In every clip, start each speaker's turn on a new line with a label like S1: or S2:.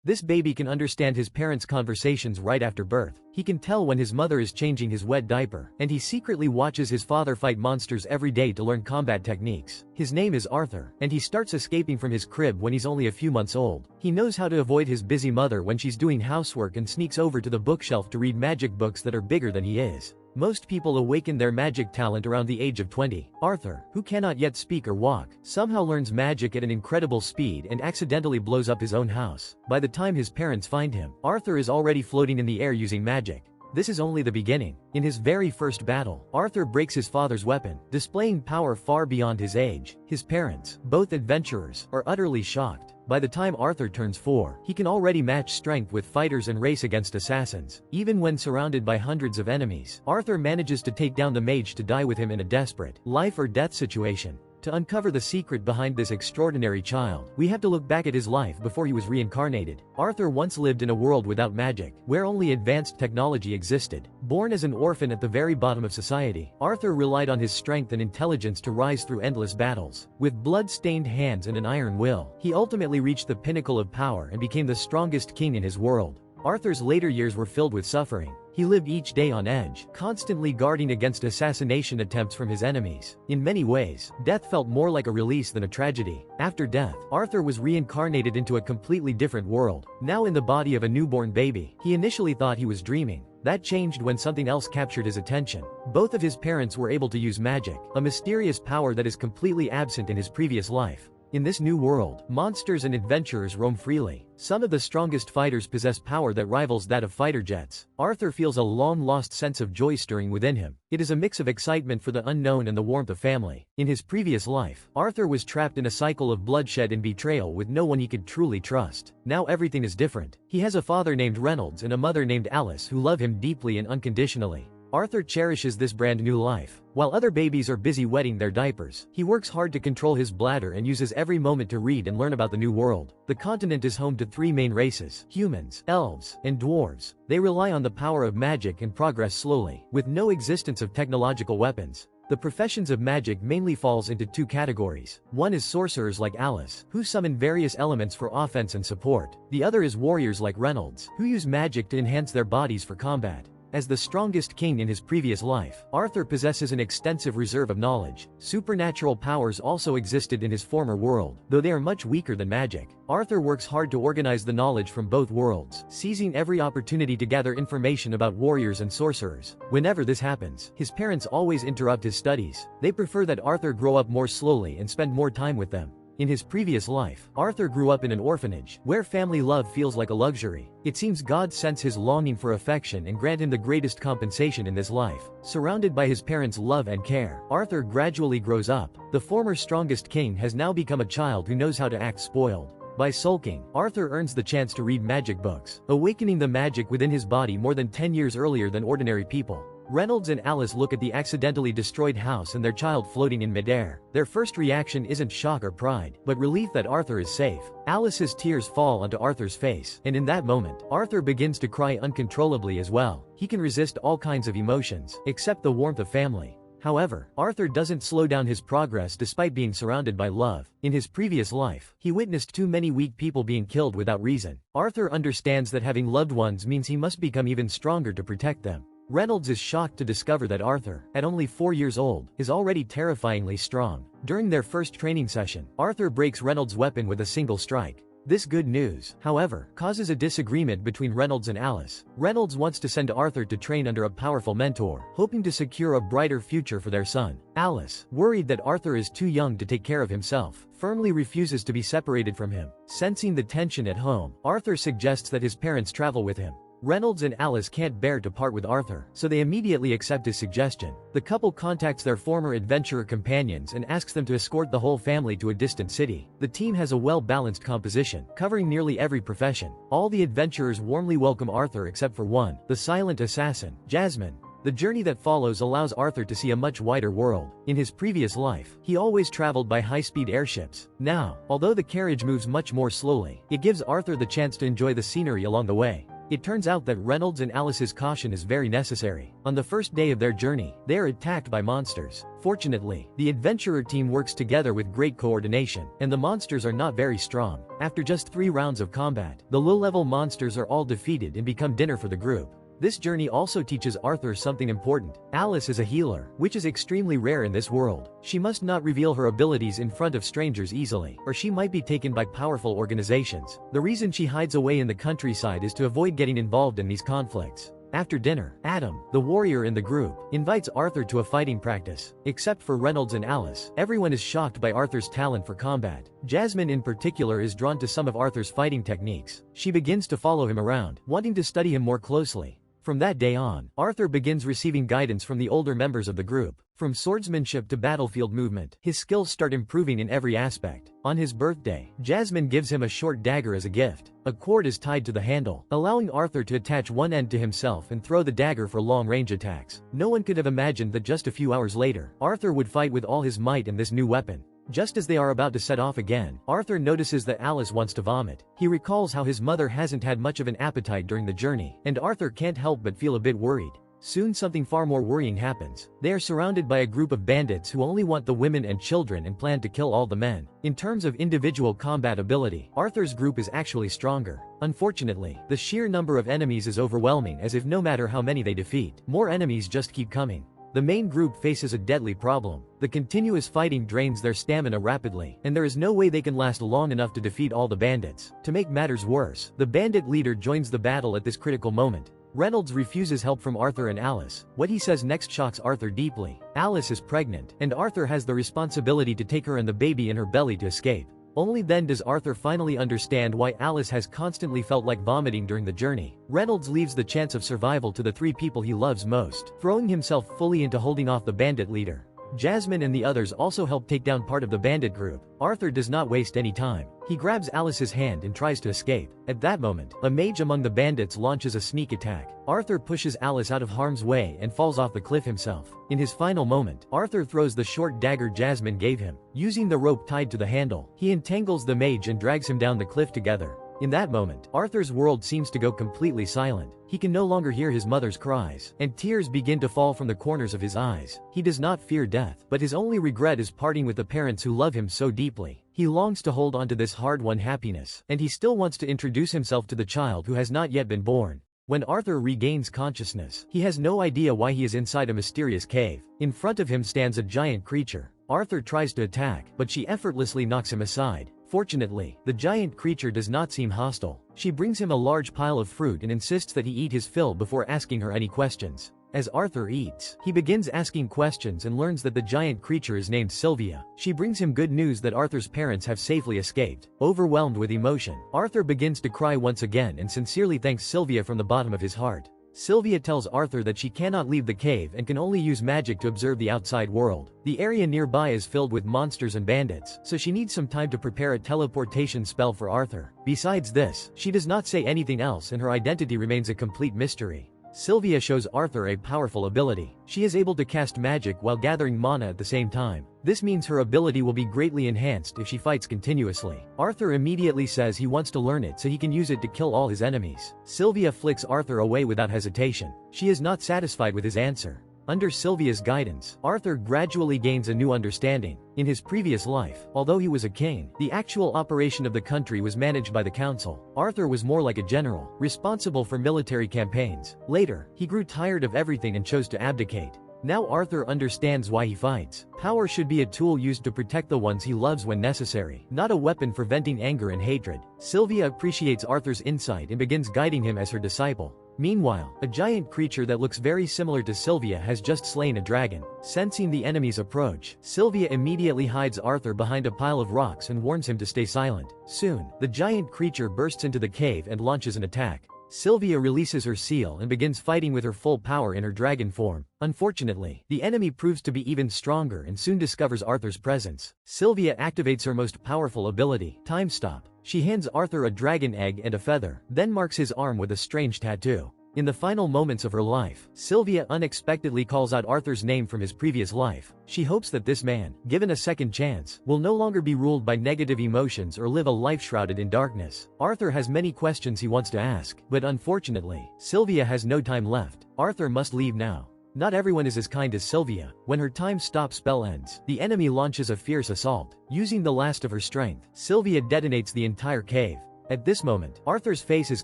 S1: This baby can understand his parents' conversations right after birth. He can tell when his mother is changing his wet diaper, and he secretly watches his father fight monsters every day to learn combat techniques. His name is Arthur, and he starts escaping from his crib when he's only a few months old. He knows how to avoid his busy mother when she's doing housework and sneaks over to the bookshelf to read magic books that are bigger than he is. Most people awaken their magic talent around the age of 20. Arthur, who cannot yet speak or walk, somehow learns magic at an incredible speed and accidentally blows up his own house. By the time his parents find him, Arthur is already floating in the air using magic. This is only the beginning. In his very first battle, Arthur breaks his father's weapon, displaying power far beyond his age. His parents, both adventurers, are utterly shocked. By the time Arthur turns 4, he can already match strength with fighters and race against assassins. Even when surrounded by hundreds of enemies, Arthur manages to take down the mage to die with him in a desperate, life-or-death situation. To uncover the secret behind this extraordinary child, we have to look back at his life before he was reincarnated. Arthur once lived in a world without magic, where only advanced technology existed. Born as an orphan at the very bottom of society, Arthur relied on his strength and intelligence to rise through endless battles. With blood-stained hands and an iron will, he ultimately reached the pinnacle of power and became the strongest king in his world. Arthur's later years were filled with suffering. He lived each day on edge, constantly guarding against assassination attempts from his enemies. In many ways, death felt more like a release than a tragedy. After death, Arthur was reincarnated into a completely different world. Now in the body of a newborn baby, he initially thought he was dreaming. That changed when something else captured his attention. Both of his parents were able to use magic, a mysterious power that is completely absent in his previous life. In this new world, monsters and adventurers roam freely. Some of the strongest fighters possess power that rivals that of fighter jets. Arthur feels a long-lost sense of joy stirring within him. It is a mix of excitement for the unknown and the warmth of family. In his previous life, Arthur was trapped in a cycle of bloodshed and betrayal with no one he could truly trust. Now everything is different. He has a father named Reynolds and a mother named Alice who love him deeply and unconditionally. Arthur cherishes this brand new life. While other babies are busy wetting their diapers, he works hard to control his bladder and uses every moment to read and learn about the new world. The continent is home to 3 main races: humans, elves, and dwarves. They rely on the power of magic and progress slowly, with no existence of technological weapons. The professions of magic mainly falls into 2 categories. One is sorcerers like Alice, who summon various elements for offense and support. The other is warriors like Reynolds, who use magic to enhance their bodies for combat. As the strongest king in his previous life, Arthur possesses an extensive reserve of knowledge. Supernatural powers also existed in his former world, though they are much weaker than magic. Arthur works hard to organize the knowledge from both worlds, seizing every opportunity to gather information about warriors and sorcerers. Whenever this happens, his parents always interrupt his studies. They prefer that Arthur grow up more slowly and spend more time with them. In his previous life, Arthur grew up in an orphanage, where family love feels like a luxury. It seems God sense his longing for affection and grant him the greatest compensation in this life. Surrounded by his parents' love and care, Arthur gradually grows up. The former strongest king has now become a child who knows how to act spoiled. By sulking, Arthur earns the chance to read magic books, awakening the magic within his body more than 10 years earlier than ordinary people. Reynolds and Alice look at the accidentally destroyed house and their child floating in midair. Their first reaction isn't shock or pride, but relief that Arthur is safe. Alice's tears fall onto Arthur's face, and in that moment, Arthur begins to cry uncontrollably as well. He can resist all kinds of emotions, except the warmth of family. However, Arthur doesn't slow down his progress despite being surrounded by love. In his previous life, he witnessed too many weak people being killed without reason. Arthur understands that having loved ones means he must become even stronger to protect them. Reynolds is shocked to discover that Arthur, at only 4 years old, is already terrifyingly strong. During their first training session, Arthur breaks Reynolds' weapon with a single strike. This good news, however, causes a disagreement between Reynolds and Alice. Reynolds wants to send Arthur to train under a powerful mentor, hoping to secure a brighter future for their son. Alice, worried that Arthur is too young to take care of himself, firmly refuses to be separated from him. Sensing the tension at home, Arthur suggests that his parents travel with him. Reynolds and Alice can't bear to part with Arthur, so they immediately accept his suggestion. The couple contacts their former adventurer companions and asks them to escort the whole family to a distant city. The team has a well-balanced composition, covering nearly every profession. All the adventurers warmly welcome Arthur except for one, the silent assassin, Jasmine. The journey that follows allows Arthur to see a much wider world. In his previous life, he always traveled by high-speed airships. Now, although the carriage moves much more slowly, it gives Arthur the chance to enjoy the scenery along the way. It turns out that Reynolds and Alice's caution is very necessary. On the first day of their journey, they are attacked by monsters. Fortunately, the adventurer team works together with great coordination, and the monsters are not very strong. After just 3 rounds of combat, the low-level monsters are all defeated and become dinner for the group. This journey also teaches Arthur something important. Alice is a healer, which is extremely rare in this world. She must not reveal her abilities in front of strangers easily, or she might be taken by powerful organizations. The reason she hides away in the countryside is to avoid getting involved in these conflicts. After dinner, Adam, the warrior in the group, invites Arthur to a fighting practice. Except for Reynolds and Alice, everyone is shocked by Arthur's talent for combat. Jasmine in particular is drawn to some of Arthur's fighting techniques. She begins to follow him around, wanting to study him more closely. From that day on, Arthur begins receiving guidance from the older members of the group. From swordsmanship to battlefield movement, his skills start improving in every aspect. On his birthday, Jasmine gives him a short dagger as a gift. A cord is tied to the handle, allowing Arthur to attach one end to himself and throw the dagger for long-range attacks. No one could have imagined that just a few hours later, Arthur would fight with all his might in this new weapon. Just as they are about to set off again, Arthur notices that Alice wants to vomit. He recalls how his mother hasn't had much of an appetite during the journey, and Arthur can't help but feel a bit worried. Soon something far more worrying happens. They are surrounded by a group of bandits who only want the women and children and plan to kill all the men. In terms of individual combat ability, Arthur's group is actually stronger. Unfortunately, the sheer number of enemies is overwhelming, as if no matter how many they defeat, more enemies just keep coming. The main group faces a deadly problem. The continuous fighting drains their stamina rapidly, and there is no way they can last long enough to defeat all the bandits. To make matters worse, the bandit leader joins the battle at this critical moment. Reynolds refuses help from Arthur and Alice. What he says next shocks Arthur deeply. Alice is pregnant, and Arthur has the responsibility to take her and the baby in her belly to escape. Only then does Arthur finally understand why Alice has constantly felt like vomiting during the journey. Reynolds leaves the chance of survival to the 3 people he loves most, throwing himself fully into holding off the bandit leader. Jasmine and the others also help take down part of the bandit group. Arthur does not waste any time. He grabs Alice's hand and tries to escape. At that moment, a mage among the bandits launches a sneak attack. Arthur pushes Alice out of harm's way and falls off the cliff himself. In his final moment, Arthur throws the short dagger Jasmine gave him. Using the rope tied to the handle, he entangles the mage and drags him down the cliff together. In that moment, Arthur's world seems to go completely silent. He can no longer hear his mother's cries, and tears begin to fall from the corners of his eyes. He does not fear death, but his only regret is parting with the parents who love him so deeply. He longs to hold on to this hard-won happiness, and he still wants to introduce himself to the child who has not yet been born. When Arthur regains consciousness, he has no idea why he is inside a mysterious cave. In front of him stands a giant creature. Arthur tries to attack, but she effortlessly knocks him aside. Fortunately, the giant creature does not seem hostile. She brings him a large pile of fruit and insists that he eat his fill before asking her any questions. As Arthur eats, he begins asking questions and learns that the giant creature is named Sylvia. She brings him good news that Arthur's parents have safely escaped. Overwhelmed with emotion, Arthur begins to cry once again and sincerely thanks Sylvia from the bottom of his heart. Sylvia tells Arthur that she cannot leave the cave and can only use magic to observe the outside world. The area nearby is filled with monsters and bandits, so she needs some time to prepare a teleportation spell for Arthur. Besides this, she does not say anything else and her identity remains a complete mystery. Sylvia shows Arthur a powerful ability. She is able to cast magic while gathering mana at the same time. This means her ability will be greatly enhanced if she fights continuously. Arthur immediately says he wants to learn it so he can use it to kill all his enemies. Sylvia flicks Arthur away without hesitation. She is not satisfied with his answer. Under Sylvia's guidance, Arthur gradually gains a new understanding. In his previous life, although he was a king, the actual operation of the country was managed by the council. Arthur was more like a general, responsible for military campaigns. Later, he grew tired of everything and chose to abdicate. Now Arthur understands why he fights. Power should be a tool used to protect the ones he loves when necessary, not a weapon for venting anger and hatred. Sylvia appreciates Arthur's insight and begins guiding him as her disciple. Meanwhile, a giant creature that looks very similar to Sylvia has just slain a dragon. Sensing the enemy's approach, Sylvia immediately hides Arthur behind a pile of rocks and warns him to stay silent. Soon, the giant creature bursts into the cave and launches an attack. Sylvia releases her seal and begins fighting with her full power in her dragon form. Unfortunately, the enemy proves to be even stronger and soon discovers Arthur's presence. Sylvia activates her most powerful ability, Time Stop. She hands Arthur a dragon egg and a feather, then marks his arm with a strange tattoo. In the final moments of her life, Sylvia unexpectedly calls out Arthur's name from his previous life. She hopes that this man, given a second chance, will no longer be ruled by negative emotions or live a life shrouded in darkness. Arthur has many questions he wants to ask, but unfortunately, Sylvia has no time left. Arthur must leave now. Not everyone is as kind as Sylvia. When her time-stop spell ends, the enemy launches a fierce assault. Using the last of her strength, Sylvia detonates the entire cave. At this moment, Arthur's face is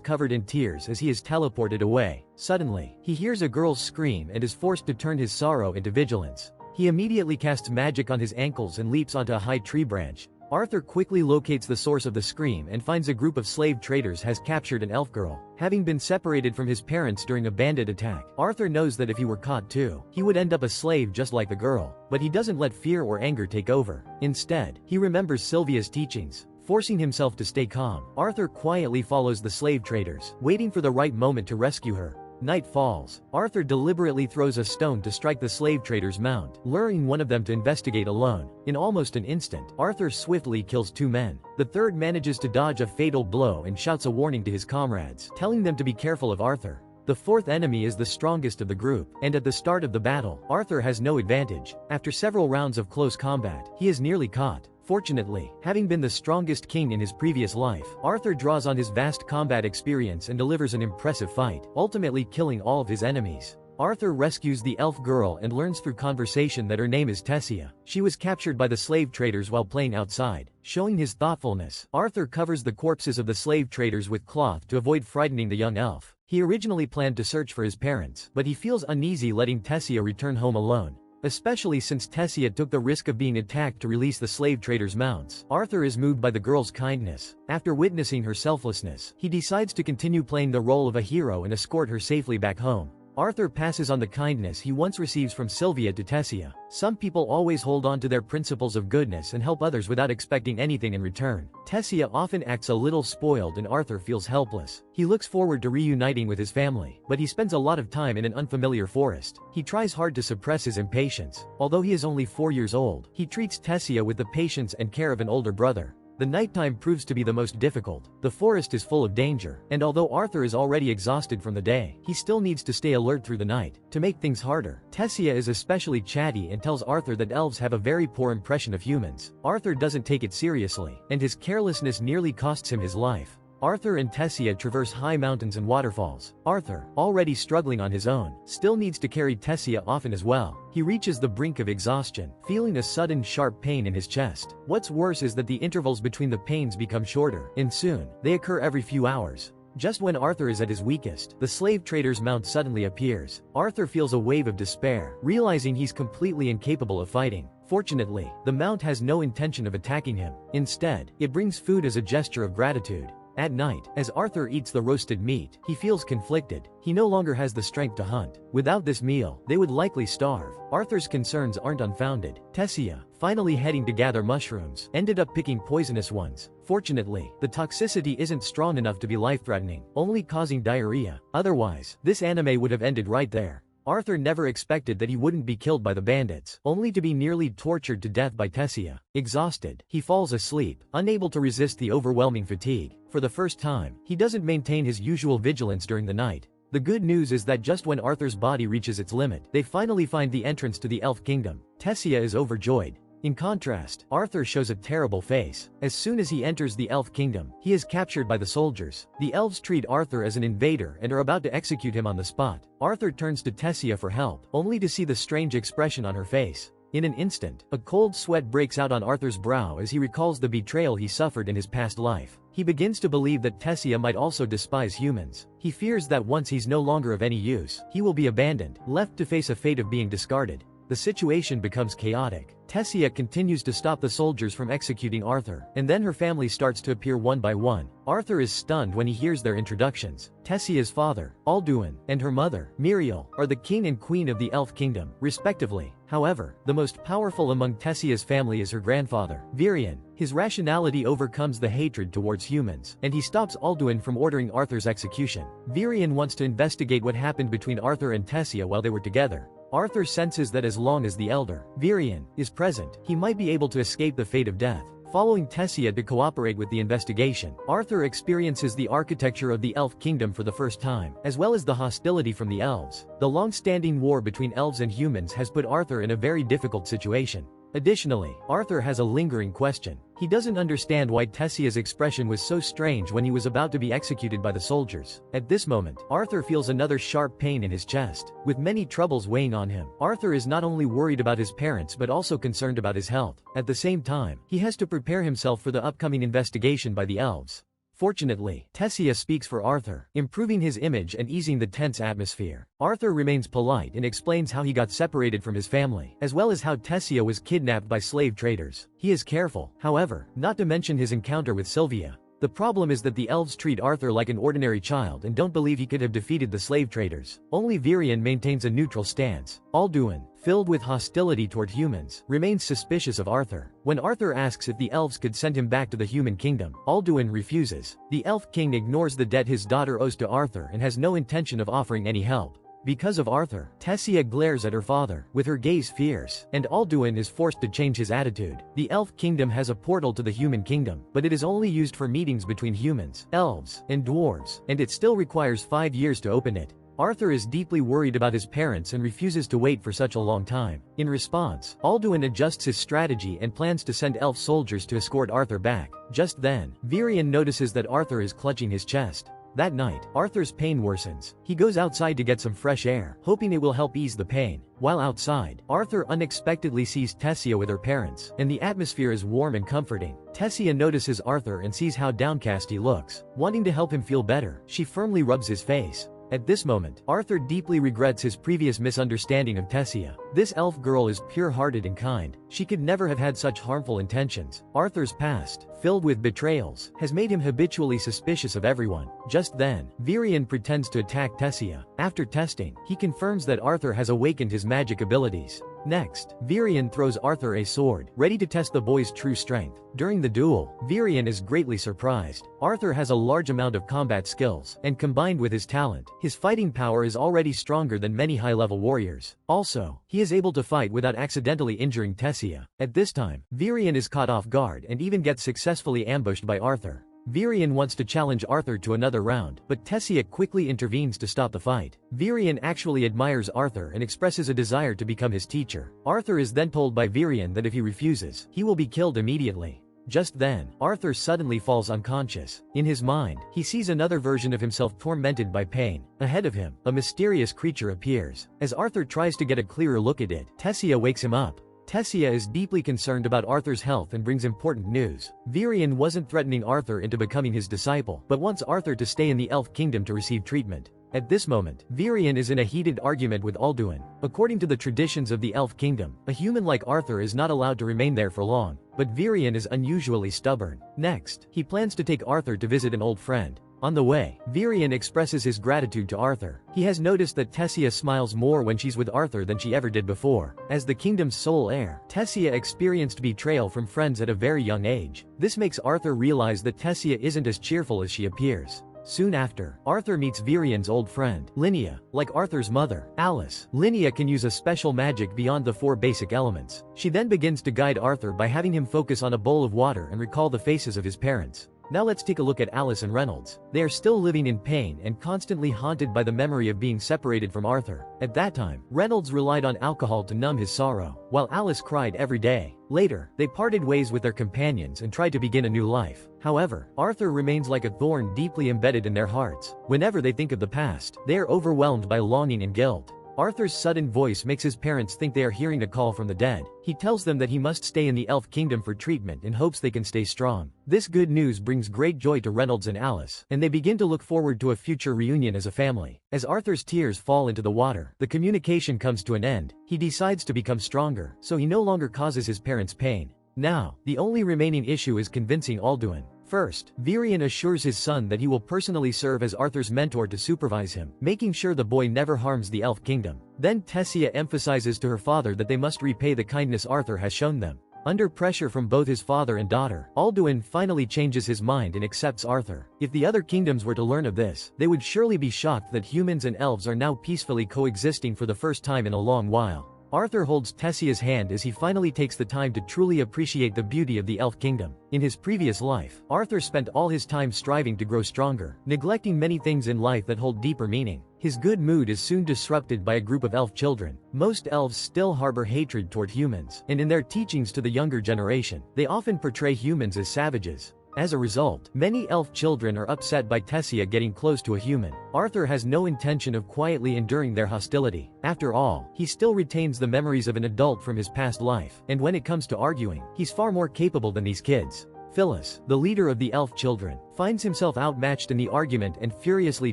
S1: covered in tears as he is teleported away. Suddenly, he hears a girl's scream and is forced to turn his sorrow into vigilance. He immediately casts magic on his ankles and leaps onto a high tree branch. Arthur quickly locates the source of the scream and finds a group of slave traders has captured an elf girl. Having been separated from his parents during a bandit attack, Arthur knows that if he were caught too, he would end up a slave just like the girl. But he doesn't let fear or anger take over. Instead, he remembers Sylvia's teachings. Forcing himself to stay calm, Arthur quietly follows the slave traders, waiting for the right moment to rescue her. Night falls. Arthur deliberately throws a stone to strike the slave traders' mount, luring one of them to investigate alone. In almost an instant, Arthur swiftly kills 2 men. The third manages to dodge a fatal blow and shouts a warning to his comrades, telling them to be careful of Arthur. The fourth enemy is the strongest of the group, and at the start of the battle, Arthur has no advantage. After several rounds of close combat, he is nearly caught. Fortunately, having been the strongest king in his previous life, Arthur draws on his vast combat experience and delivers an impressive fight, ultimately killing all of his enemies. Arthur rescues the elf girl and learns through conversation that her name is Tessia. She was captured by the slave traders while playing outside. Showing his thoughtfulness, Arthur covers the corpses of the slave traders with cloth to avoid frightening the young elf. He originally planned to search for his parents, but he feels uneasy letting Tessia return home alone. Especially since Tessia took the risk of being attacked to release the slave traders' mounts. Arthur is moved by the girl's kindness. After witnessing her selflessness, he decides to continue playing the role of a hero and escort her safely back home. Arthur passes on the kindness he once receives from Sylvia to Tessia. Some people always hold on to their principles of goodness and help others without expecting anything in return. Tessia often acts a little spoiled and Arthur feels helpless. He looks forward to reuniting with his family, but he spends a lot of time in an unfamiliar forest. He tries hard to suppress his impatience. Although he is only 4 years old, he treats Tessia with the patience and care of an older brother. The nighttime proves to be the most difficult. The forest is full of danger, and although Arthur is already exhausted from the day, he still needs to stay alert through the night. To make things harder, Tessia is especially chatty and tells Arthur that elves have a very poor impression of humans. Arthur doesn't take it seriously, and his carelessness nearly costs him his life. Arthur and Tessia traverse high mountains and waterfalls. Arthur, already struggling on his own, still needs to carry Tessia often as well. He reaches the brink of exhaustion, feeling a sudden sharp pain in his chest. What's worse is that the intervals between the pains become shorter, and soon, they occur every few hours. Just when Arthur is at his weakest, the slave trader's mount suddenly appears. Arthur feels a wave of despair, realizing he's completely incapable of fighting. Fortunately, the mount has no intention of attacking him. Instead, it brings food as a gesture of gratitude. At night, as Arthur eats the roasted meat, he feels conflicted. He no longer has the strength to hunt. Without this meal, they would likely starve. Arthur's concerns aren't unfounded. Tessia, finally heading to gather mushrooms, ended up picking poisonous ones. Fortunately, the toxicity isn't strong enough to be life-threatening, only causing diarrhea. Otherwise, this anime would have ended right there. Arthur never expected that he wouldn't be killed by the bandits, only to be nearly tortured to death by Tessia. Exhausted, he falls asleep, unable to resist the overwhelming fatigue. For the first time, he doesn't maintain his usual vigilance during the night. The good news is that just when Arthur's body reaches its limit, they finally find the entrance to the Elf Kingdom. Tessia is overjoyed. In contrast, Arthur shows a terrible face. As soon as he enters the Elf Kingdom, he is captured by the soldiers. The elves treat Arthur as an invader and are about to execute him on the spot. Arthur turns to Tessia for help, only to see the strange expression on her face. In an instant, a cold sweat breaks out on Arthur's brow as he recalls the betrayal he suffered in his past life. He begins to believe that Tessia might also despise humans. He fears that once he's no longer of any use, he will be abandoned, left to face a fate of being discarded. The situation becomes chaotic. Tessia continues to stop the soldiers from executing Arthur, and then her family starts to appear one by one. Arthur is stunned when he hears their introductions. Tessia's father, Alduin, and her mother, Muriel, are the king and queen of the Elf Kingdom, respectively. However, the most powerful among Tessia's family is her grandfather, Virian. His rationality overcomes the hatred towards humans, and he stops Alduin from ordering Arthur's execution. Virian wants to investigate what happened between Arthur and Tessia while they were together. Arthur senses that as long as the elder, Virian, is present, he might be able to escape the fate of death. following Tessia to cooperate with the investigation. Arthur experiences the architecture of the elf kingdom for the first time, as well as the hostility from the elves. The long-standing war between elves and humans has put Arthur in a very difficult situation. Additionally, Arthur has a lingering question. He doesn't understand why Tessia's expression was so strange when he was about to be executed by the soldiers. At this moment, Arthur feels another sharp pain in his chest. With many troubles weighing on him, Arthur is not only worried about his parents but also concerned about his health. At the same time, he has to prepare himself for the upcoming investigation by the elves. Fortunately, Tessia speaks for Arthur, improving his image and easing the tense atmosphere. Arthur remains polite and explains how he got separated from his family, as well as how Tessia was kidnapped by slave traders. He is careful, however, not to mention his encounter with Sylvia. The problem is that the elves treat Arthur like an ordinary child and don't believe he could have defeated the slave traders. Only Virian maintains a neutral stance. Alduin, filled with hostility toward humans, remains suspicious of Arthur. When Arthur asks if the elves could send him back to the human kingdom, Alduin refuses. The elf king ignores the debt his daughter owes to Arthur and has no intention of offering any help. Because of Arthur, Tessia glares at her father, with her gaze fierce, and Alduin is forced to change his attitude. The elf kingdom has a portal to the human kingdom, but it is only used for meetings between humans, elves, and dwarves, and it still requires 5 years to open it. Arthur is deeply worried about his parents and refuses to wait for such a long time. In response, Alduin adjusts his strategy and plans to send elf soldiers to escort Arthur back. Just then, Virian notices that Arthur is clutching his chest. That night, Arthur's pain worsens. He goes outside to get some fresh air, hoping it will help ease the pain. While outside, Arthur unexpectedly sees Tessia with her parents, and the atmosphere is warm and comforting. Tessia notices Arthur and sees how downcast he looks. Wanting to help him feel better, she firmly rubs his face. At this moment, Arthur deeply regrets his previous misunderstanding of Tessia. This elf girl is pure-hearted and kind. She could never have had such harmful intentions. Arthur's past, filled with betrayals, has made him habitually suspicious of everyone. Just then, Virian pretends to attack Tessia. After testing, he confirms that Arthur has awakened his magic abilities. Next, Virian throws Arthur a sword, ready to test the boy's true strength. During the duel, Virian is greatly surprised. Arthur has a large amount of combat skills, and combined with his talent, his fighting power is already stronger than many high-level warriors. Also, he is able to fight without accidentally injuring Tessia. At this time, Virian is caught off guard and even gets successfully ambushed by Arthur. Virian wants to challenge Arthur to another round, but Tessia quickly intervenes to stop the fight. Virian actually admires Arthur and expresses a desire to become his teacher. Arthur is then told by Virian that if he refuses, he will be killed immediately. Just then, Arthur suddenly falls unconscious. In his mind, he sees another version of himself tormented by pain. Ahead of him, a mysterious creature appears. As Arthur tries to get a clearer look at it, Tessia wakes him up. Tessia is deeply concerned about Arthur's health and brings important news. Virian wasn't threatening Arthur into becoming his disciple, but wants Arthur to stay in the elf kingdom to receive treatment. At this moment, Virian is in a heated argument with Alduin. According to the traditions of the elf kingdom, a human like Arthur is not allowed to remain there for long, but Virian is unusually stubborn. Next, he plans to take Arthur to visit an old friend. On the way, Virian expresses his gratitude to Arthur. He has noticed that Tessia smiles more when she's with Arthur than she ever did before. As the kingdom's sole heir, Tessia experienced betrayal from friends at a very young age. This makes Arthur realize that Tessia isn't as cheerful as she appears. Soon after, Arthur meets Virian's old friend, Linnea. Like Arthur's mother, Alice, Linnea can use a special magic beyond the 4 basic elements. She then begins to guide Arthur by having him focus on a bowl of water and recall the faces of his parents. Now let's take a look at Alice and Reynolds. They are still living in pain and constantly haunted by the memory of being separated from Arthur. At that time, Reynolds relied on alcohol to numb his sorrow, while Alice cried every day. Later, they parted ways with their companions and tried to begin a new life. However, Arthur remains like a thorn deeply embedded in their hearts. Whenever they think of the past, they are overwhelmed by longing and guilt. Arthur's sudden voice makes his parents think they are hearing a call from the dead. He tells them that he must stay in the elf kingdom for treatment and hopes they can stay strong. This good news brings great joy to Reynolds and Alice, and they begin to look forward to a future reunion as a family. As Arthur's tears fall into the water, the communication comes to an end. He decides to become stronger, so he no longer causes his parents pain. Now, the only remaining issue is convincing Alduin. First, Virian assures his son that he will personally serve as Arthur's mentor to supervise him, making sure the boy never harms the elf kingdom. Then Tessia emphasizes to her father that they must repay the kindness Arthur has shown them. Under pressure from both his father and daughter, Alduin finally changes his mind and accepts Arthur. If the other kingdoms were to learn of this, they would surely be shocked that humans and elves are now peacefully coexisting for the first time in a long while. Arthur holds Tessia's hand as he finally takes the time to truly appreciate the beauty of the Elf Kingdom. In his previous life, Arthur spent all his time striving to grow stronger, neglecting many things in life that hold deeper meaning. His good mood is soon disrupted by a group of elf children. Most elves still harbor hatred toward humans, and in their teachings to the younger generation, they often portray humans as savages. As a result, many elf children are upset by Tessia getting close to a human. Arthur has no intention of quietly enduring their hostility. After all, he still retains the memories of an adult from his past life, and when it comes to arguing, he's far more capable than these kids. Phyllis, the leader of the elf children, finds himself outmatched in the argument and furiously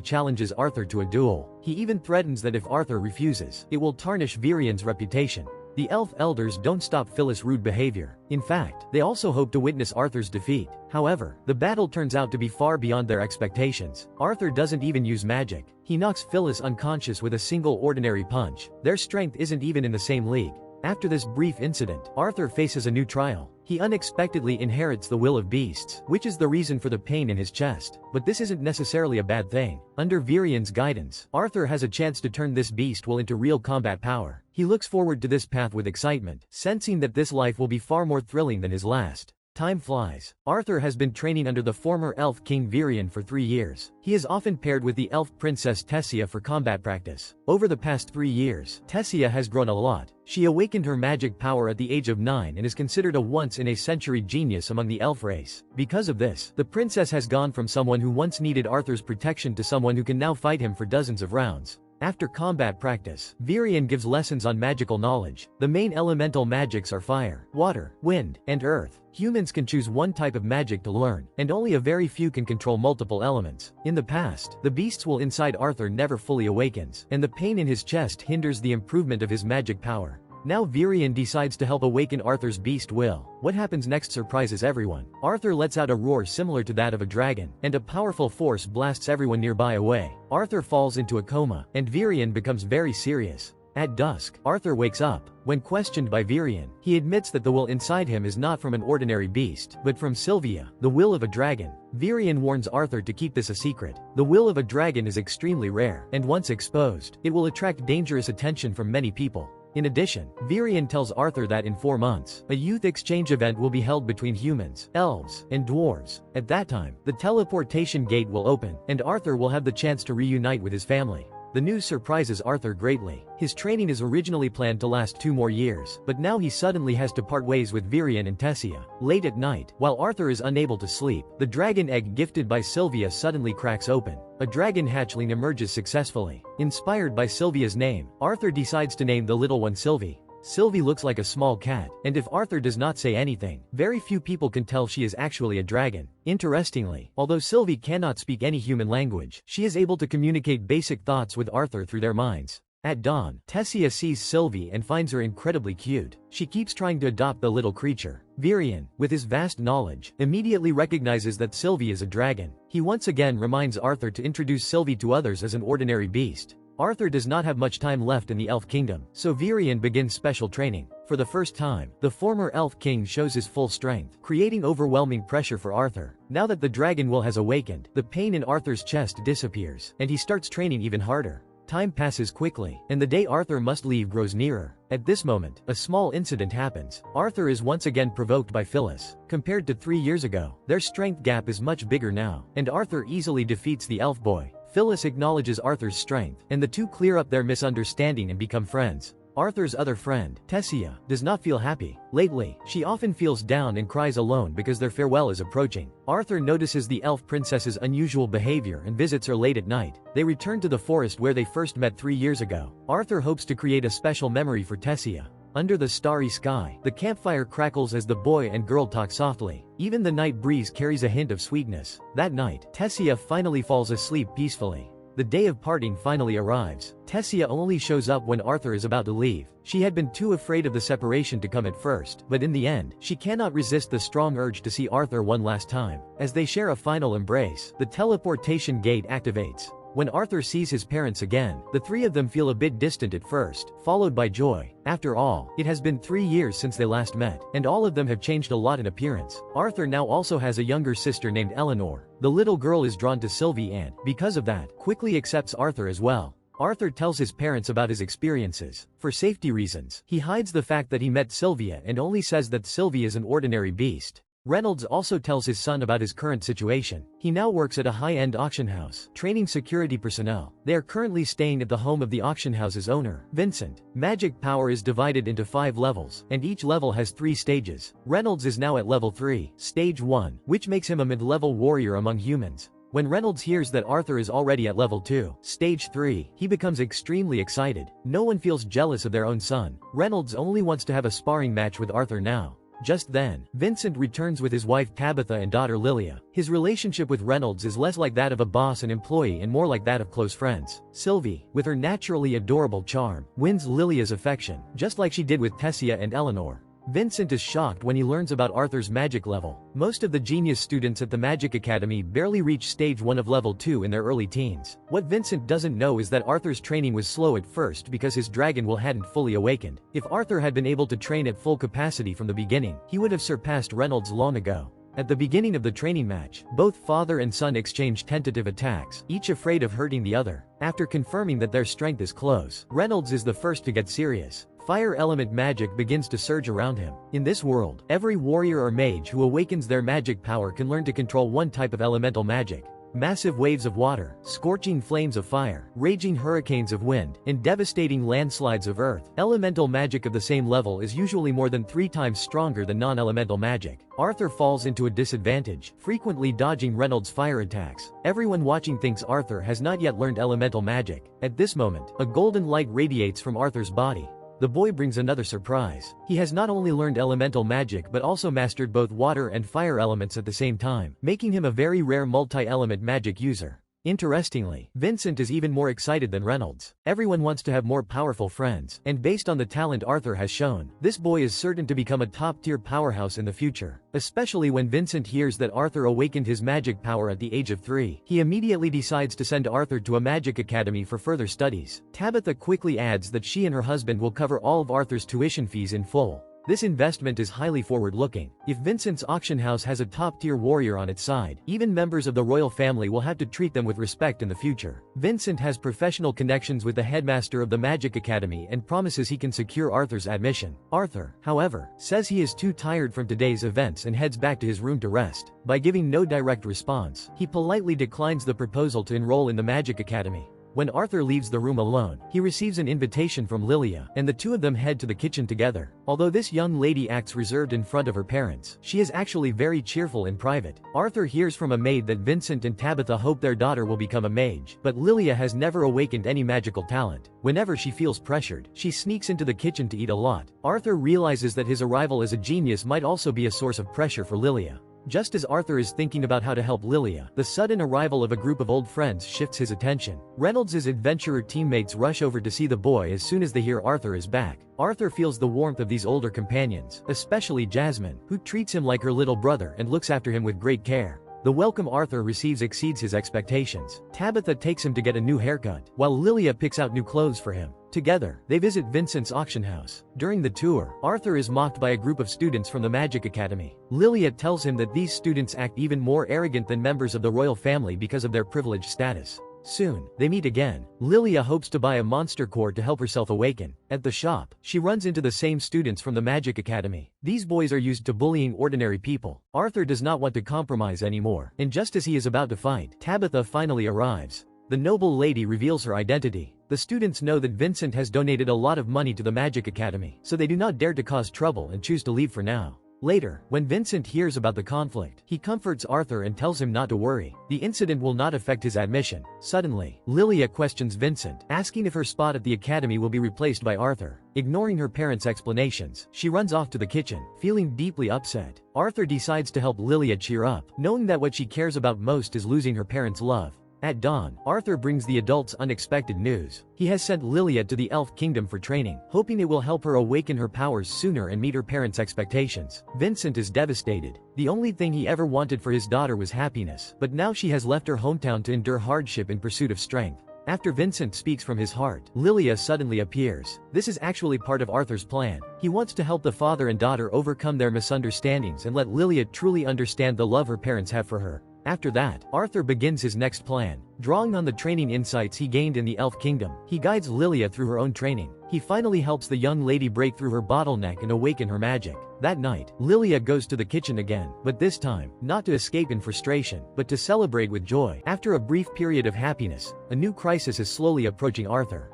S1: challenges Arthur to a duel. He even threatens that if Arthur refuses, it will tarnish Virian's reputation. The elf elders don't stop Phyllis' rude behavior. In fact, they also hope to witness Arthur's defeat. However, the battle turns out to be far beyond their expectations. Arthur doesn't even use magic. He knocks Phyllis unconscious with a single ordinary punch. Their strength isn't even in the same league. After this brief incident, Arthur faces a new trial. He unexpectedly inherits the will of beasts, which is the reason for the pain in his chest. But this isn't necessarily a bad thing. Under Virian's guidance, Arthur has a chance to turn this beast will into real combat power. He looks forward to this path with excitement, sensing that this life will be far more thrilling than his last. Time flies. Arthur has been training under the former elf king Virian for 3 years. He is often paired with the elf princess Tessia for combat practice. Over the past 3 years, Tessia has grown a lot. She awakened her magic power at the age of 9 and is considered a once-in-a-century genius among the elf race. Because of this, the princess has gone from someone who once needed Arthur's protection to someone who can now fight him for dozens of rounds. After combat practice, Virian gives lessons on magical knowledge. The main elemental magics are fire, water, wind, and earth. Humans can choose one type of magic to learn, and only a very few can control multiple elements. In the past, the beast's will inside Arthur never fully awakens, and the pain in his chest hinders the improvement of his magic power. Now Virian decides to help awaken Arthur's beast will. What happens next surprises everyone. Arthur lets out a roar similar to that of a dragon, and a powerful force blasts everyone nearby away. Arthur falls into a coma, and Virian becomes very serious. At dusk, Arthur wakes up. When questioned by Virian, he admits that the will inside him is not from an ordinary beast, but from Sylvia, the will of a dragon. Virian warns Arthur to keep this a secret. The will of a dragon is extremely rare, and once exposed, it will attract dangerous attention from many people. In addition, Virian tells Arthur that in 4 months, a youth exchange event will be held between humans, elves, and dwarves. At that time, the teleportation gate will open, and Arthur will have the chance to reunite with his family. The news surprises Arthur greatly. His training is originally planned to last 2 more years, but now he suddenly has to part ways with Virian and Tessia. Late at night, while Arthur is unable to sleep, the dragon egg gifted by Sylvia suddenly cracks open. A dragon hatchling emerges successfully. Inspired by Sylvia's name, Arthur decides to name the little one Sylvie. Sylvie looks like a small cat, and if Arthur does not say anything, very few people can tell she is actually a dragon. Interestingly, although Sylvie cannot speak any human language, she is able to communicate basic thoughts with Arthur through their minds. At dawn, Tessia sees Sylvie and finds her incredibly cute. She keeps trying to adopt the little creature. Virian, with his vast knowledge, immediately recognizes that Sylvie is a dragon. He once again reminds Arthur to introduce Sylvie to others as an ordinary beast. Arthur does not have much time left in the Elf Kingdom, so Virian begins special training. For the first time, the former Elf King shows his full strength, creating overwhelming pressure for Arthur. Now that the dragon will has awakened, the pain in Arthur's chest disappears, and he starts training even harder. Time passes quickly, and the day Arthur must leave grows nearer. At this moment, a small incident happens. Arthur is once again provoked by Phyllis. Compared to 3 years ago, their strength gap is much bigger now, and Arthur easily defeats the elf boy. Phyllis acknowledges Arthur's strength, and the two clear up their misunderstanding and become friends. Arthur's other friend, Tessia, does not feel happy. Lately, she often feels down and cries alone because their farewell is approaching. Arthur notices the elf princess's unusual behavior and visits her late at night. They return to the forest where they first met 3 years ago. Arthur hopes to create a special memory for Tessia. Under the starry sky, the campfire crackles as the boy and girl talk softly. Even the night breeze carries a hint of sweetness. That night, Tessia finally falls asleep peacefully. The day of parting finally arrives. Tessia only shows up when Arthur is about to leave. She had been too afraid of the separation to come at first, but in the end, she cannot resist the strong urge to see Arthur one last time. As they share a final embrace, the teleportation gate activates. When Arthur sees his parents again, the three of them feel a bit distant at first, followed by joy. After all, it has been 3 years since they last met, and all of them have changed a lot in appearance. Arthur now also has a younger sister named Eleanor. The little girl is drawn to Sylvie and, because of that, quickly accepts Arthur as well. Arthur tells his parents about his experiences. For safety reasons, he hides the fact that he met Sylvia and only says that Sylvia is an ordinary beast. Reynolds also tells his son about his current situation. He now works at a high-end auction house, training security personnel. They are currently staying at the home of the auction house's owner, Vincent. Magic power is divided into 5 levels, and each level has 3 stages. Reynolds is now at level 3, stage 1, which makes him a mid-level warrior among humans. When Reynolds hears that Arthur is already at level 2, stage 3, he becomes extremely excited. No one feels jealous of their own son. Reynolds only wants to have a sparring match with Arthur now. Just then, Vincent returns with his wife Tabitha and daughter Lilia. His relationship with Reynolds is less like that of a boss and employee and more like that of close friends. Sylvie, with her naturally adorable charm, wins Lilia's affection, just like she did with Tessia and Eleanor. Vincent is shocked when he learns about Arthur's magic level. Most of the genius students at the Magic Academy barely reach stage 1 of level 2 in their early teens. What Vincent doesn't know is that Arthur's training was slow at first because his dragon will hadn't fully awakened. If Arthur had been able to train at full capacity from the beginning, he would have surpassed Reynolds long ago. At the beginning of the training match, both father and son exchange tentative attacks, each afraid of hurting the other. After confirming that their strength is close, Reynolds is the first to get serious. Fire element magic begins to surge around him. In this world, every warrior or mage who awakens their magic power can learn to control one type of elemental magic. Massive waves of water, scorching flames of fire, raging hurricanes of wind, and devastating landslides of earth. Elemental magic of the same level is usually more than 3 times stronger than non-elemental magic. Arthur falls into a disadvantage, frequently dodging Reynolds' fire attacks. Everyone watching thinks Arthur has not yet learned elemental magic. At this moment, a golden light radiates from Arthur's body. The boy brings another surprise. He has not only learned elemental magic but also mastered both water and fire elements at the same time, making him a very rare multi-element magic user. Interestingly, Vincent is even more excited than Reynolds. Everyone wants to have more powerful friends, and based on the talent Arthur has shown, this boy is certain to become a top-tier powerhouse in the future. Especially when Vincent hears that Arthur awakened his magic power at the age of 3. He immediately decides to send Arthur to a magic academy for further studies. Tabitha quickly adds that she and her husband will cover all of Arthur's tuition fees in full. This investment is highly forward-looking. If Vincent's auction house has a top-tier warrior on its side, even members of the royal family will have to treat them with respect in the future. Vincent has professional connections with the headmaster of the Magic Academy and promises he can secure Arthur's admission. Arthur, however, says he is too tired from today's events and heads back to his room to rest. By giving no direct response, he politely declines the proposal to enroll in the Magic Academy. When Arthur leaves the room alone, he receives an invitation from Lilia, and the two of them head to the kitchen together. Although this young lady acts reserved in front of her parents, she is actually very cheerful in private. Arthur hears from a maid that Vincent and Tabitha hope their daughter will become a mage, but Lilia has never awakened any magical talent. Whenever she feels pressured, she sneaks into the kitchen to eat a lot. Arthur realizes that his arrival as a genius might also be a source of pressure for Lilia. Just as Arthur is thinking about how to help Lilia, the sudden arrival of a group of old friends shifts his attention. Reynolds' adventurer teammates rush over to see the boy as soon as they hear Arthur is back. Arthur feels the warmth of these older companions, especially Jasmine, who treats him like her little brother and looks after him with great care. The welcome Arthur receives exceeds his expectations. Tabitha takes him to get a new haircut, while Lilia picks out new clothes for him. Together, they visit Vincent's auction house. During the tour, Arthur is mocked by a group of students from the Magic Academy. Lilia tells him that these students act even more arrogant than members of the royal family because of their privileged status. Soon, they meet again. Lilia hopes to buy a monster core to help herself awaken. At the shop, she runs into the same students from the Magic Academy. These boys are used to bullying ordinary people. Arthur does not want to compromise anymore, and just as he is about to fight, Tabitha finally arrives. The noble lady reveals her identity. The students know that Vincent has donated a lot of money to the Magic Academy, so they do not dare to cause trouble and choose to leave for now. Later, when Vincent hears about the conflict, he comforts Arthur and tells him not to worry. The incident will not affect his admission. Suddenly, Lilia questions Vincent, asking if her spot at the academy will be replaced by Arthur. Ignoring her parents' explanations, she runs off to the kitchen, feeling deeply upset. Arthur decides to help Lilia cheer up, knowing that what she cares about most is losing her parents' love. At dawn, Arthur brings the adults unexpected news. He has sent Lilia to the Elf Kingdom for training, hoping it will help her awaken her powers sooner and meet her parents' expectations. Vincent is devastated. The only thing he ever wanted for his daughter was happiness, but now she has left her hometown to endure hardship in pursuit of strength. After Vincent speaks from his heart, Lilia suddenly appears. This is actually part of Arthur's plan. He wants to help the father and daughter overcome their misunderstandings and let Lilia truly understand the love her parents have for her. After that, Arthur begins his next plan. Drawing on the training insights he gained in the Elf Kingdom, he guides Lilia through her own training. He finally helps the young lady break through her bottleneck and awaken her magic. That night, Lilia goes to the kitchen again, but this time, not to escape in frustration, but to celebrate with joy. After a brief period of happiness, a new crisis is slowly approaching Arthur.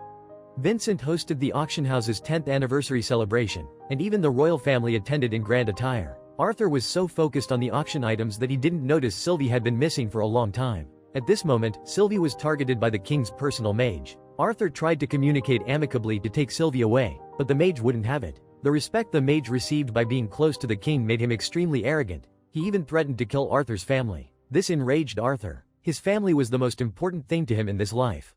S1: Vincent hosted the auction house's 10th anniversary celebration, and even the royal family attended in grand attire. Arthur was so focused on the auction items that he didn't notice Sylvia had been missing for a long time. At this moment, Sylvia was targeted by the king's personal mage. Arthur tried to communicate amicably to take Sylvia away, but the mage wouldn't have it. The respect the mage received by being close to the king made him extremely arrogant. He even threatened to kill Arthur's family. This enraged Arthur. His family was the most important thing to him in this life.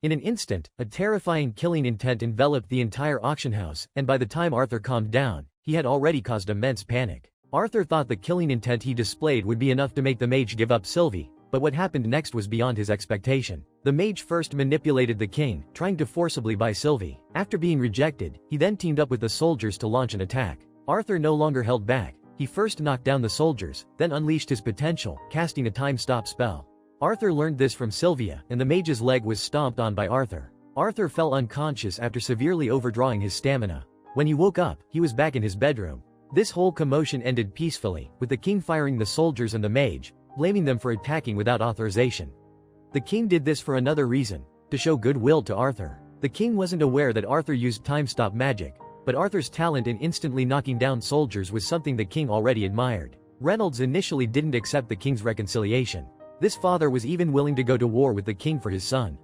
S1: In an instant, a terrifying killing intent enveloped the entire auction house, and by the time Arthur calmed down, he had already caused immense panic. Arthur thought the killing intent he displayed would be enough to make the mage give up Sylvie, but what happened next was beyond his expectation. The mage first manipulated the king, trying to forcibly buy Sylvie. After being rejected, he then teamed up with the soldiers to launch an attack. Arthur no longer held back. He first knocked down the soldiers, then unleashed his potential, casting a time-stop spell. Arthur learned this from Sylvia, and the mage's leg was stomped on by Arthur. Arthur fell unconscious after severely overdrawing his stamina. When he woke up, he was back in his bedroom. This whole commotion ended peacefully, with the king firing the soldiers and the mage, blaming them for attacking without authorization. The king did this for another reason, to show goodwill to Arthur. The king wasn't aware that Arthur used time-stop magic, but Arthur's talent in instantly knocking down soldiers was something the king already admired. Reynolds initially didn't accept the king's reconciliation. This father was even willing to go to war with the king for his son.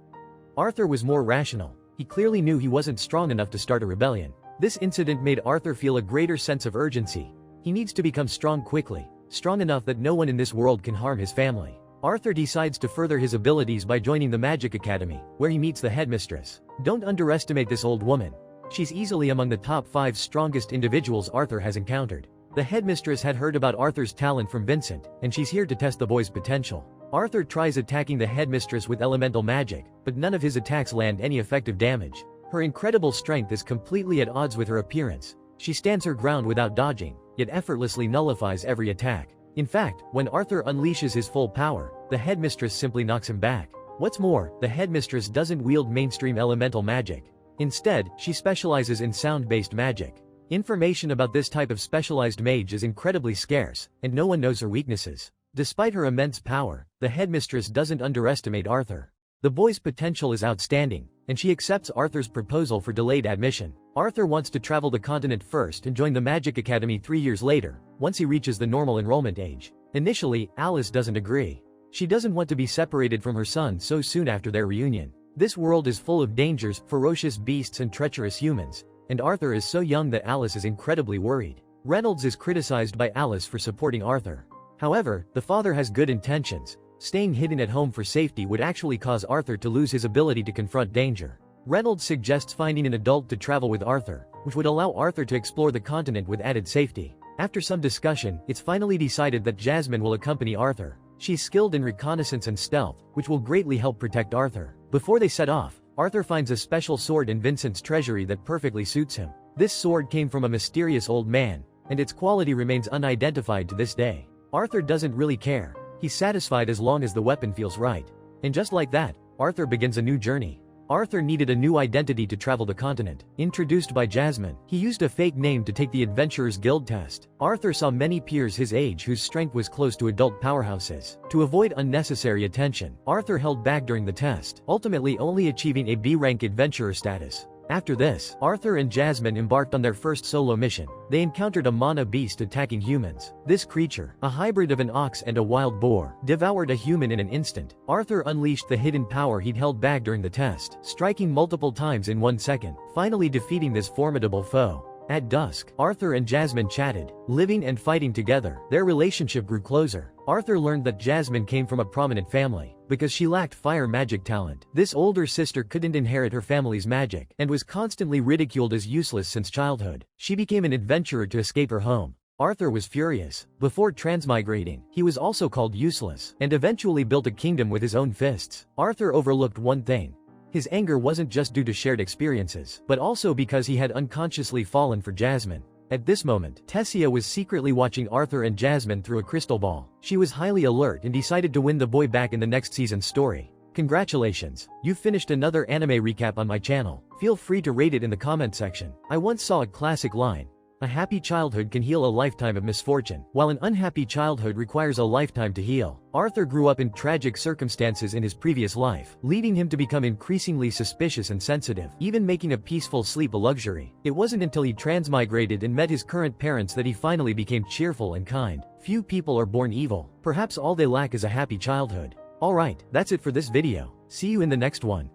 S1: Arthur was more rational. He clearly knew he wasn't strong enough to start a rebellion. This incident made Arthur feel a greater sense of urgency. He needs to become strong quickly, strong enough that no one in this world can harm his family. Arthur decides to further his abilities by joining the Magic Academy, where he meets the headmistress. Don't underestimate this old woman. She's easily among the top 5 strongest individuals Arthur has encountered. The headmistress had heard about Arthur's talent from Vincent, and she's here to test the boy's potential. Arthur tries attacking the headmistress with elemental magic, but none of his attacks land any effective damage. Her incredible strength is completely at odds with her appearance. She stands her ground without dodging, yet effortlessly nullifies every attack. In fact, when Arthur unleashes his full power, the headmistress simply knocks him back. What's more, the headmistress doesn't wield mainstream elemental magic. Instead, she specializes in sound-based magic. Information about this type of specialized mage is incredibly scarce, and no one knows her weaknesses. Despite her immense power, the headmistress doesn't underestimate Arthur. The boy's potential is outstanding, and she accepts Arthur's proposal for delayed admission. Arthur wants to travel the continent first and join the Magic Academy 3 years later, once he reaches the normal enrollment age. Initially, Alice doesn't agree. She doesn't want to be separated from her son so soon after their reunion. This world is full of dangers, ferocious beasts and treacherous humans, and Arthur is so young that Alice is incredibly worried. Reynolds is criticized by Alice for supporting Arthur. However, the father has good intentions. Staying hidden at home for safety would actually cause Arthur to lose his ability to confront danger. Reynolds suggests finding an adult to travel with Arthur, which would allow Arthur to explore the continent with added safety. After some discussion, it's finally decided that Jasmine will accompany Arthur. She's skilled in reconnaissance and stealth, which will greatly help protect Arthur. Before they set off, Arthur finds a special sword in Vincent's treasury that perfectly suits him. This sword came from a mysterious old man, and its quality remains unidentified to this day. Arthur doesn't really care. He's satisfied as long as the weapon feels right. And just like that, Arthur begins a new journey. Arthur needed a new identity to travel the continent. Introduced by Jasmine, he used a fake name to take the Adventurers Guild test. Arthur saw many peers his age whose strength was close to adult powerhouses. To avoid unnecessary attention, Arthur held back during the test, ultimately only achieving a B-rank adventurer status. After this, Arthur and Jasmine embarked on their first solo mission. They encountered a mana beast attacking humans. This creature, a hybrid of an ox and a wild boar, devoured a human in an instant. Arthur unleashed the hidden power he'd held back during the test, striking multiple times in 1 second, finally defeating this formidable foe. At dusk, Arthur and Jasmine chatted, living and fighting together. Their relationship grew closer. Arthur learned that Jasmine came from a prominent family, because she lacked fire magic talent. This older sister couldn't inherit her family's magic, and was constantly ridiculed as useless since childhood. She became an adventurer to escape her home. Arthur was furious. Before transmigrating, he was also called useless, and eventually built a kingdom with his own fists. Arthur overlooked one thing. His anger wasn't just due to shared experiences, but also because he had unconsciously fallen for Jasmine. At this moment, Tessia was secretly watching Arthur and Jasmine through a crystal ball. She was highly alert and decided to win the boy back in the next season's story. Congratulations! You've finished another anime recap on my channel. Feel free to rate it in the comment section. I once saw a classic line. A happy childhood can heal a lifetime of misfortune, while an unhappy childhood requires a lifetime to heal. Arthur grew up in tragic circumstances in his previous life, leading him to become increasingly suspicious and sensitive, even making a peaceful sleep a luxury. It wasn't until he transmigrated and met his current parents that he finally became cheerful and kind. Few people are born evil. Perhaps all they lack is a happy childhood. Alright, that's it for this video. See you in the next one.